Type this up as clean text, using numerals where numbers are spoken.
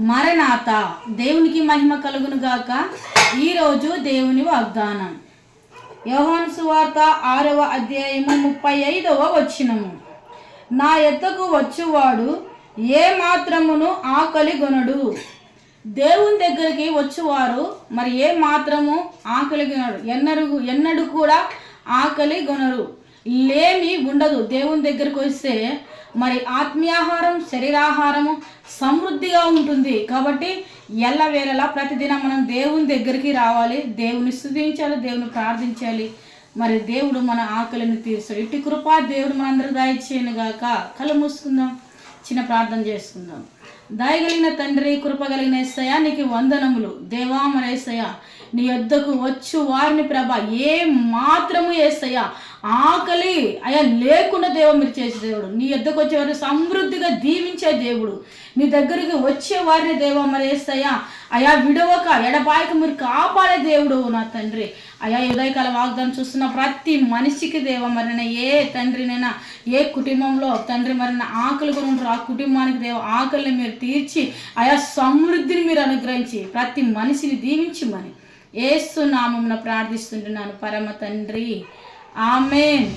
మరణాత. దేవునికి మహిమ కలుగును గాక. ఈరోజు దేవుని వాగ్దానం యోహాను సువార్త 6వ అధ్యాయము 35వ వచనము. నా యొద్దకు వచ్చువాడు ఏ మాత్రమును ఆకలి గొనడు. దేవుని దగ్గరికి వచ్చువారు మరి ఏ మాత్రము ఆకలి గొనడు. ఎన్నడూ కూడా ఆకలి గొనరు, లేమి ఉండదు. దేవుని దగ్గరికి వస్తే మరి ఆత్మీయాహారం, శరీరాహారము సమృద్ధిగా ఉంటుంది. కాబట్టి ఎల్లవేళలా ప్రతిదినం మనం దేవుని దగ్గరికి రావాలి, దేవుని స్తుతించాలి, దేవుని ప్రార్థించాలి. మరి దేవుడు మన ఆకలిని తీర్చాడు. ఇటు కృపా దేవుడు మనందరూ దయచేయను గాక. కళ్ళు మూసుకుందాం, చిన్న ప్రార్థన చేసుకుందాం. దయగలిగిన తండ్రి, కృపగలిగిన యేసయ్యా నీకు వందనములు. దేవా మరి యేసయ్యా నీ యొద్దకు వచ్చు వారిని ప్రభ ఏ మాత్రము యేసయ్యా ఆకలి అయ్యా లేకుండా దేవ మీరు చేసే దేవుడు. నీ యొద్దకు వచ్చేవారిని సమృద్ధిగా దీవించే దేవుడు. నీ దగ్గరికి వచ్చే వారిని దేవ మరి యేసయ్యా అయా విడవక ఎడబాయక మీరు కాపాడే దేవుడు నా తండ్రి. అయా ఉదయకాల వాగ్దానం చూస్తున్న ప్రతి మనిషికి దేవ మరిన ఏ తండ్రినైనా ఏ కుటుంబంలో తండ్రి మరిన ఆకలి కూడా ఉంటారు, ఆ కుటుంబానికి దేవ ఆకలిని మీరు తీర్చి అయా సమృద్ధిని మీరు అనుగ్రహించి ప్రతి మనిషిని దీవించమని యేసు నామమున ప్రార్థిస్తుంటున్నాను పరమ తండ్రి. ఆమేన్.